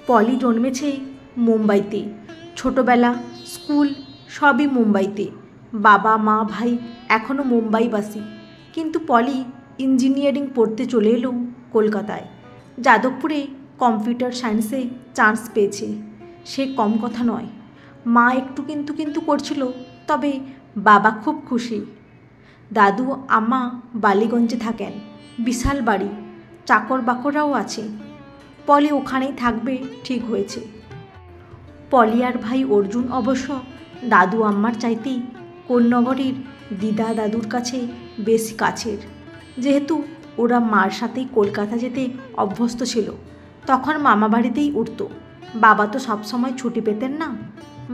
পলি জন্মেছে মুম্বাইতে। ছোটবেলা, স্কুল সবই মুম্বাইতে। বাবা মা ভাই এখনও মুম্বাইবাসী। কিন্তু পলি ইঞ্জিনিয়ারিং পড়তে চলে এলো কলকাতায়। যাদবপুরে কম্পিউটার সায়েন্সে চান্স পেয়েছে। সে কম কথা নয়। মা একটু কিন্তু করছিল, তবে বাবা খুব খুশি। দাদু আম্মা বালিগঞ্জে থাকেন, বিশাল বাড়ি, চাকর বাকররাও আছে। পলি ওখানেই থাকবে ঠিক হয়েছে। পলি আর ভাই অর্জুন অবশ্য দাদু আম্মার চাইতেই কোন্নগরের দিদা দাদুর কাছে বেশি কাছের। যেহেতু ওরা মার সাথেই কলকাতা যেতে অভ্যস্ত ছিল, তখন মামা বাড়িতেই উঠত। বাবা তো সবসময় ছুটি পেতেন না।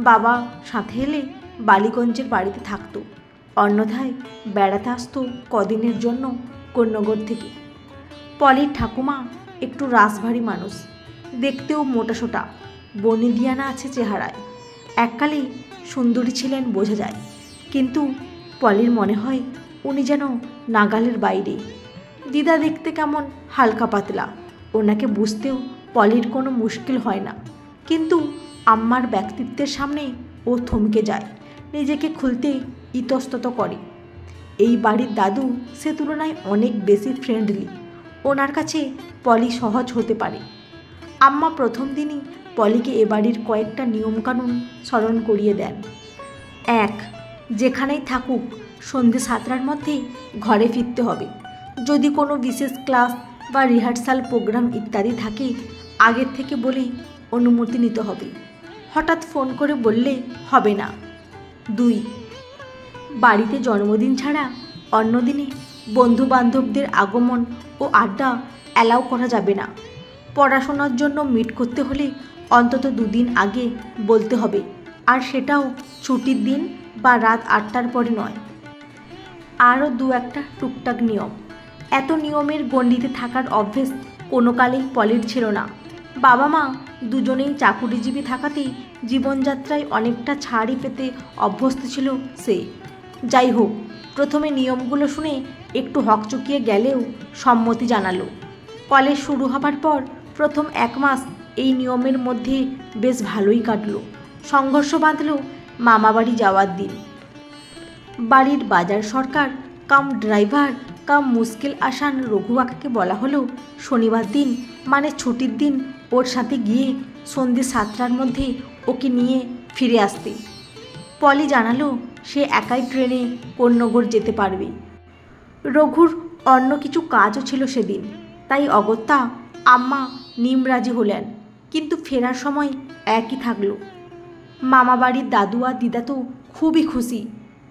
বাবা সাথে এলে বালিগঞ্জের বাড়িতে থাকতো, অন্যথায় বেড়াতে আসতো কদিনের জন্য কোন্নগর থেকে। পলির ঠাকুমা একটু রাশভারী মানুষ, দেখতেও মোটাসোটা, বনিদিয়ানা আছে চেহারায়। এককালে সুন্দরী ছিলেন বোঝা যায়, কিন্তু পলির মনে হয় উনি যেন নাগালের বাইরে। দিদা দেখতে কেমন হালকা পাতলা, ওনাকে বুঝতেও পলির কোনো মুশকিল হয় না। কিন্তু আম্মার ব্যক্তিত্বের সামনে ও থমকে যায়, নিজেকে খুলতে ইতস্তত করে। এই বাড়ির দাদু সে তুলনায় অনেক বেশি ফ্রেন্ডলি। ওনার কাছে পলি সহজ হতে পারে। আম্মা প্রথম দিনই পলিকে এ বাড়ির কয়েকটা নিয়মকানুন স্মরণ করিয়ে দেন। 1. যেখানেই থাকুক সন্ধ্যে 7টার মধ্যেই ঘরে ফিরতে হবে। যদি কোনো বিশেষ ক্লাস বা রিহার্সাল প্রোগ্রাম ইত্যাদি থাকে, আগের থেকে বলেই অনুমতি নিতে হবে। হঠাৎ ফোন করে বললে হবে না। 2. বাড়িতে জন্মদিন ছাড়া অন্য দিনে বন্ধুবান্ধবদের আগমন ও আড্ডা অ্যালাউ করা যাবে না। পড়াশোনার জন্য মিট করতে হলে অন্তত 2 দিন আগে বলতে হবে, আর সেটাও ছুটির দিন বা রাত 8টার পরে নয়। আরও 2-1টা টুকটাক নিয়ম। এত নিয়মের গণ্ডিতে থাকার অভ্যেস কোনো কালেই পলির ছিল না। বাবা মা দুজনেই চাকুরিজীবী থাকাতেই জীবনযাত্রায় অনেকটা ছাড়ই পেতে অভ্যস্ত ছিল সে। যাই হোক, প্রথমে নিয়মগুলো শুনে একটু হকচকিয়ে গেলেও সম্মতি জানালো। কলেজ শুরু হবার পর প্রথম 1 মাস এই নিয়মের মধ্যে বেশ ভালোই কাটলো। সংঘর্ষ বাঁধল মামাবাড়ি যাওয়ার দিন। বাড়ির বাজার সরকার কাম ড্রাইভার কাম মুশকিল আসান রঘু কাকাকে বলা হলো শনিবার দিন মানে ছুটির দিন ওর সাথে গিয়ে সন্ধ্যে 7টার মধ্যে ওকে নিয়ে ফিরে আসতে। পলি জানালো সে একাই ট্রেনে কোন্নগর যেতে পারবে। রঘুর অন্য কিছু কাজও ছিল সেদিন, তাই অগত্যা আম্মা নিমরাজি হলেন। কিন্তু ফেরার সময় একই থাকলো। মামাবাড়ির দাদু আর দিদা তো খুবই খুশি।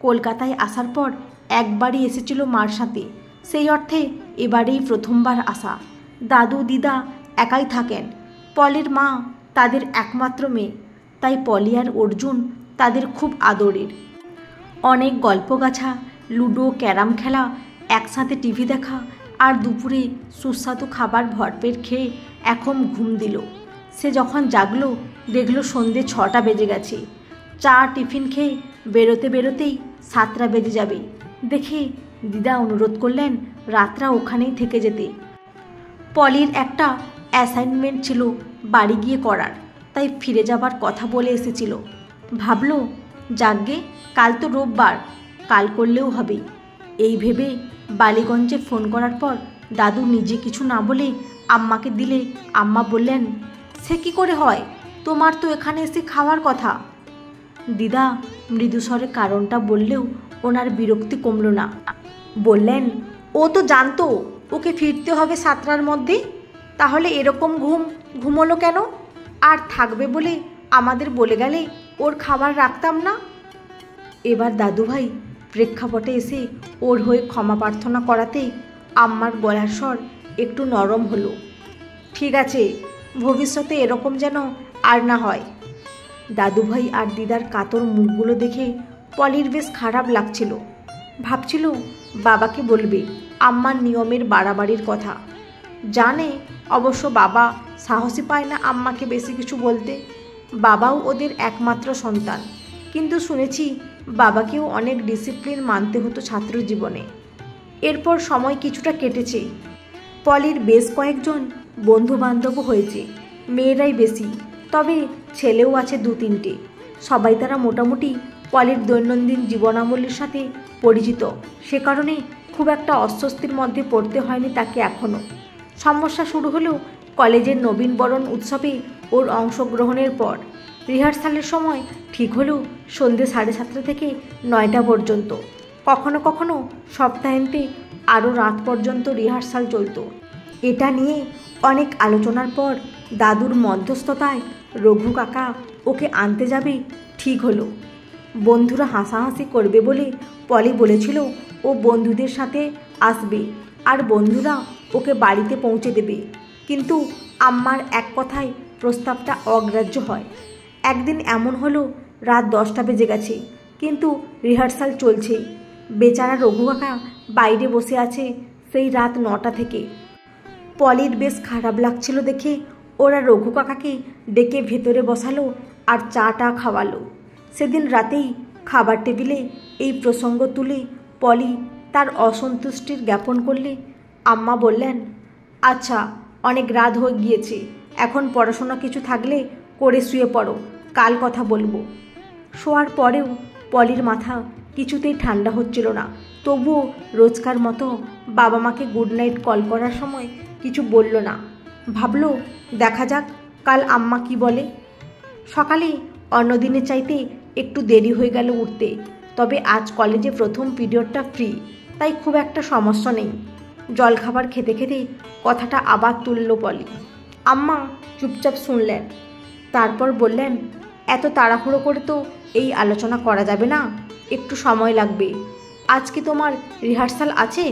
কলকাতায় আসার পর একবারই এসেছিল মার সাথে, সেই অর্থে এবারেই প্রথমবার আসা। দাদু দিদা একাই থাকেন। পলির মা তাদের একমাত্র মেয়ে, তাই পলি আর অর্জুন তাদের খুব আদরের। অনেক গল্পগাছা, লুডো, ক্যারাম খেলা, একসাথে টিভি দেখা, আর দুপুরে সুস্বাদু খাবার ভরপেট খেয়ে এখন ঘুম দিল। সে যখন জাগলো দেখল সন্ধ্যে 6টা বেজে গেছে। চা টিফিন খেয়ে বেরোতেই 7টা বেজে যাবে দেখে দিদা অনুরোধ করলেন রাতটা ওখানেই থেকে যেতে। পলির একটা অ্যাসাইনমেন্ট ছিল বাড়ি গিয়ে করার, তাই ফিরে যাবার কথা বলে এসেছিল। ভাবলো যাগ্গে কাল তো রোববার, কাল করলেও হবে। এই ভেবে বালিগঞ্জে ফোন করার পর দাদু নিজে কিছু না বলে আম্মাকে দিলে আম্মা বললেন, সে কী করে হয়, তোমার তো এখানে এসে খাওয়ার কথা। দিদা মৃদুস্বরে কারণটা বললেও ওনার বিরক্তি কমল না। বললেন, ও তো জানতো ওকে ফিরতে হবে 7টার মধ্যে, তাহলে এরকম ঘুমোলো কেন? আর থাকবে বলে আমাদের বলে গেলে ওর খাবার রাখতাম না। এবার দাদুভাই প্রেক্ষাপটে এসে ওর হয়ে ক্ষমা প্রার্থনা করাতেই আম্মার গলার স্বর একটু নরম হলো। ঠিক আছে, ভবিষ্যতে এরকম যেন আর না হয়। দাদুভাই আর দিদার কাতর মুখগুলো দেখে পলির বেশ খারাপ লাগছিল। ভাবছিল বাবাকে বলবে আম্মার নিয়মের বাড়াবাড়ির কথা। জানে অবশ্য বাবা সাহসী পায় না আম্মাকে বেশি কিছু বলতে। বাবাও ওদের একমাত্র সন্তান, কিন্তু শুনেছি বাবাকেও অনেক ডিসিপ্লিন মানতে হতো ছাত্র জীবনে। এরপর সময় কিছুটা কেটেছে। পলির বেশ কয়েকজন বন্ধুবান্ধবও হয়েছে। মেয়েরাই বেশি, তবে ছেলেও আছে 2-3টে। সবাই তারা মোটামুটি পলির দৈনন্দিন জীবনাবলীর সাথে পরিচিত, সে কারণে খুব একটা অস্বস্তির মধ্যে পড়তে হয়নি তাকে এখনও। সমস্যা শুরু হলো কলেজের নবীনবরণ উৎসবে ওর অংশগ্রহণের পর। রিহার্সালের সময় ঠিক হলো সন্ধ্যে 7:30 থেকে 9টা পর্যন্ত। কখনো কখনো সপ্তাহান্তে আরও রাত পর্যন্ত রিহার্সাল চলত। এটা নিয়ে অনেক আলোচনার পর দাদুর মধ্যস্থতায় রঘু কাকা ওকে আনতে যাবে ঠিক হলো। বন্ধুরা হাসাহাসি করবে বলে পলি বলেছিল ও বন্ধুদের সাথে আসবে আর বন্ধুরা ওকে বাড়িতে পৌঁছে দেবে, কিন্তু আম্মার এক কথায় প্রস্তাবটা অগ্রাহ্য হয়। একদিন এমন হলো রাত 10টা বেজে গেছে, কিন্তু রিহার্সাল চলছে। বেচারা রঘু কাকা বাইরে বসে আছে সেই রাত 9টা থেকে। পলির বেশ খারাপ লাগছিল দেখে ওরা রঘু কাকাকে ডেকে ভেতরে বসালো আর চাটা খাওয়ালো। সেদিন রাতেই খাবার টেবিলে এই প্রসঙ্গ তুলে পলি তার অসন্তুষ্টির জ্ঞাপন করলে আম্মা বললেন, আচ্ছা অনেক রাত হয়ে গিয়েছে, এখন পড়াশোনা কিছু থাকলে করে শুয়ে পড়ো, কাল কথা বলবো। শোয়ার পরেও পলির মাথা কিছুতেই ঠান্ডা হচ্ছিল না। তবুও রোজকার মতো বাবা মাকে গুড নাইট কল করার সময় কিছু বলল না। ভাবলো দেখা যাক কাল আম্মা কি বলে। সকালে অন্যদিনের চাইতে একটু দেরি হয়ে গেল উঠতে, তবে আজ কলেজে প্রথম পিরিয়ডটা ফ্রি, তাই খুব একটা সমস্যা নেই। জলখাবার খেতে খেতে কথাটা আবার তুলল পলি। আম্মা চুপচাপ শুনলেন, তারপর বললেন, এত তাড়াহুড়ো করে তো এই আলোচনা করা যাবে না, একটু সময় লাগবে। আজ কি তোমার রিহার্সাল আছে?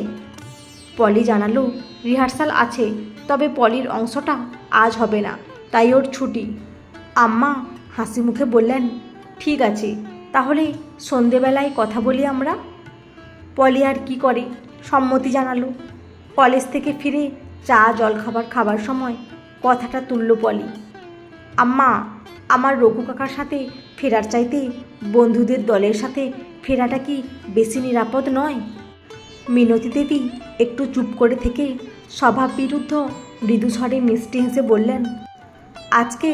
পলি জানালো, রিহার্সাল আছে, তবে পলির অংশটা আজ হবে না, তাই ওর ছুটি। আম্মা হাসি মুখে বললেন, ঠিক আছে, তাহলে সন্ধেবেলায় কথা বলি আমরা। পলি আর কি করে, সম্মতি জানালো। কলেজ থেকে ফিরে চা জলখাবার খাবার সময় কথাটা তুলল পলি। আম্মা, আমার রঘু কাকার সাথে ফেরার চাইতে বন্ধুদের দলের সাথে ফেরাটা কি বেশি নিরাপদ নয়? মিনতি দেবী একটু চুপ করে থেকে স্বভাব বিরুদ্ধ মৃদু স্বরে মিষ্টি হেসে বললেন, আজকে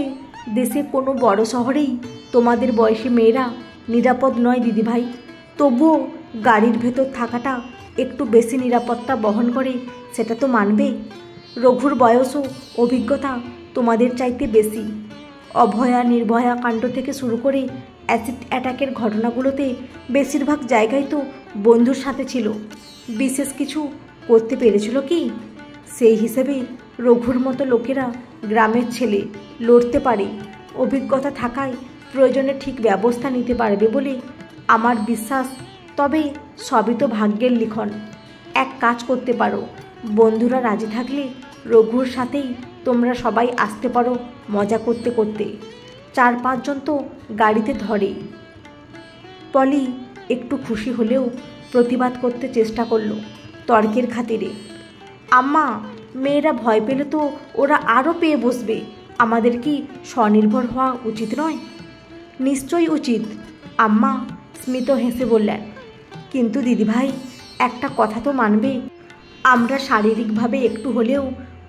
দেশে কোনো বড় শহরেই তোমাদের বয়সী মেয়েরা নিরাপদ নয় দিদিভাই, তবুও গাড়ির ভেতর থাকাটা একটু বেশি নিরাপত্তা বহন করে, সেটা তো মানবে। রঘুর বয়স ও অভিজ্ঞতা তোমাদের চাইতে বেশি। অভয়া নির্ভয়া কাণ্ড থেকে শুরু করে অ্যাসিড অ্যাটাকের ঘটনাগুলোতে বেশিরভাগ জায়গায় তো বন্ধুর সাথে ছিল। বিশেষ কিছু করতে পেরেছিল কি? সেই হিসেবে রঘুর মতো লোকেরা গ্রামের ছেলে, লড়তে পারে, অভিজ্ঞতা থাকায় প্রয়োজনে ঠিক ব্যবস্থা নিতে পারবে বলে আমার বিশ্বাস। তবে সবই তো ভাগ্যের লিখন। এক কাজ করতে পারো, বন্ধুরা রাজি থাকলে রঘুর সাথেই তোমরা সবাই আসতে পারো মজা করতে করতে। 4-5 জন তো গাড়িতে ধরে। পলি একটু খুশি হলেও প্রতিবাদ করতে চেষ্টা করলো তর্কের খাতিরে। আম্মা, মেয়েরা ভয় পেলে তো ওরা আরও পেয়ে বসবে, আমাদের কি স্বনির্ভর হওয়া উচিত নয়? নিশ্চয়ই উচিত, আম্মা স্মিত হেসে বললেন। কিন্তু দিদিভাই, একটা কথা তো মানবে, আমরা শারীরিকভাবে একটু হলেও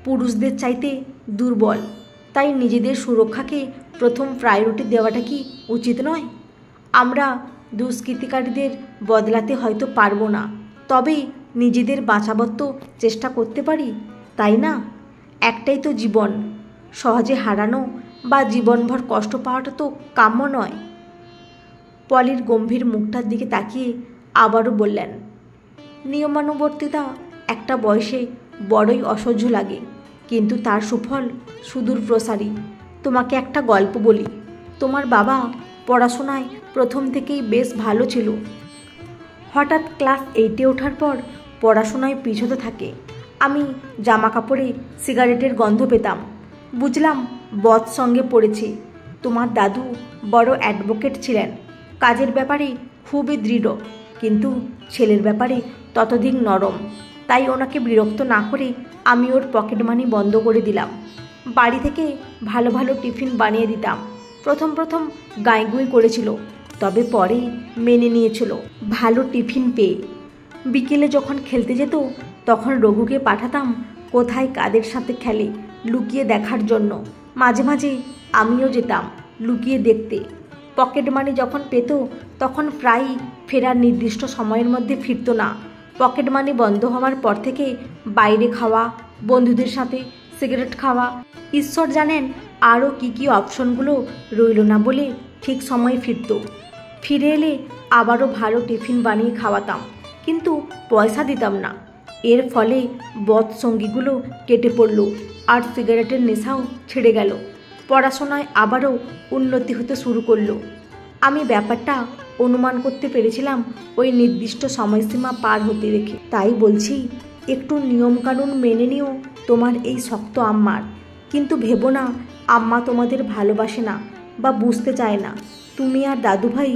পুরুষদের চাইতে দুর্বল, তাই নিজেদের সুরক্ষাকে প্রথম প্রায়োরিটি দেওয়াটা কি উচিত নয়? আমরা দুষ্কৃতিকারীদের বদলাতে হয়তো পারবো না, তবে নিজেদের বাঁচাবার তো চেষ্টা করতে পারি, তাই না? একটাই তো জীবন, সহজে হারানো বা জীবনভর কষ্ট পাওয়াটা তো কাম্য নয়। পলির গম্ভীর মুখটার দিকে তাকিয়ে আবারও বললেন, নিয়মানুবর্তিতা একটা বয়সে বড়ই অসহ্য লাগে, কিন্তু তার সুফল সুদূর প্রসারী। তোমাকে একটা গল্প বলি। তোমার বাবা পড়াশোনায় প্রথম থেকেই বেশ ভালো ছিল। হঠাৎ ক্লাস 8-এ ওঠার পর পড়াশোনায় পিছতে থাকে। আমি জামা কাপড়ে সিগারেটের গন্ধ পেতাম, বুঝলাম বদ সঙ্গে পড়েছি। তোমার দাদু বড় অ্যাডভোকেট ছিলেন, কাজের ব্যাপারে খুবই দৃঢ়, কিন্তু ছেলের ব্যাপারে ততোধিক নরম। তাই ওনাকে বিরক্ত না করে আমি ওর পকেট মানি বন্ধ করে দিলাম। বাড়ি থেকে ভালো ভালো টিফিন বানিয়ে দিতাম। প্রথম প্রথম গাঁইগুঁই করেছিল, তবে পরে মেনে নিয়েছিল ভালো টিফিন পেয়ে। বিকেলে যখন খেলতে যেত তখন রঘুকে পাঠাতাম কোথায় কাদের সাথে খেলে লুকিয়ে দেখার জন্য। মাঝে মাঝে আমিও যেতাম লুকিয়ে দেখতে। পকেট মানি যখন পেত তখন প্রায়ই ফেরার নির্দিষ্ট সময়ের মধ্যে ফিরত না। পকেট মানি বন্ধ হওয়ার পর থেকে বাইরে খাওয়া, বন্ধুদের সাথে সিগারেট খাওয়া, ঈশ্বর জানেন আরও কী অপশনগুলো রইল না বলে ঠিক সময়ে ফিরত। ফিরে এলে আবারও ভালো টিফিন বানিয়ে খাওয়াতাম, কিন্তু পয়সা দিতাম না। এর ফলে বৎসঙ্গীগুলো কেটে পড়ল আর সিগারেটের নেশাও ছেড়ে গেল। পড়াশোনায় আবারও উন্নতি হতে শুরু করলো। আমি ব্যাপারটা অনুমান করতে পেরেছিলাম ওই নির্দিষ্ট সময়সীমা পার হতে রেখে। তাই বলছি, একটু নিয়মকানুন মেনে নিও তোমার এই শক্ত আম্মার। কিন্তু ভেবো না আম্মা তোমাদের ভালোবাসে না বা বুঝতে চায় না। তুমি আর দাদুভাই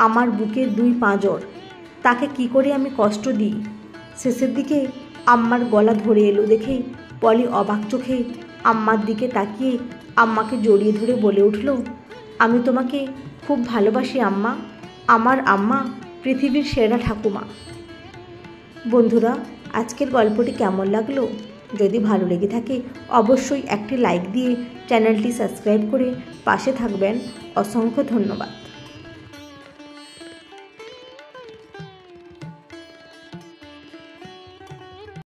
আমার বুকের দুই পাঁজর, তাকে কি করে আমি কষ্ট দিই। শেষের দিকে আম্মার গলা ধরে এলো দেখে পলি অবাক চোখে আম্মার দিকে তাকিয়ে আম্মাকে জড়িয়ে ধরে বলে উঠল, আমি তোমাকে খুব ভালোবাসি আম্মা, আমার আম্মা পৃথিবীর সেরা ঠাকুমা। বন্ধুরা, আজকের গল্পটি কেমন লাগলো? যদি ভালো লেগে থাকে অবশ্যই একটি লাইক দিয়ে চ্যানেলটি সাবস্ক্রাইব করে পাশে থাকবেন। অসংখ্য ধন্যবাদ।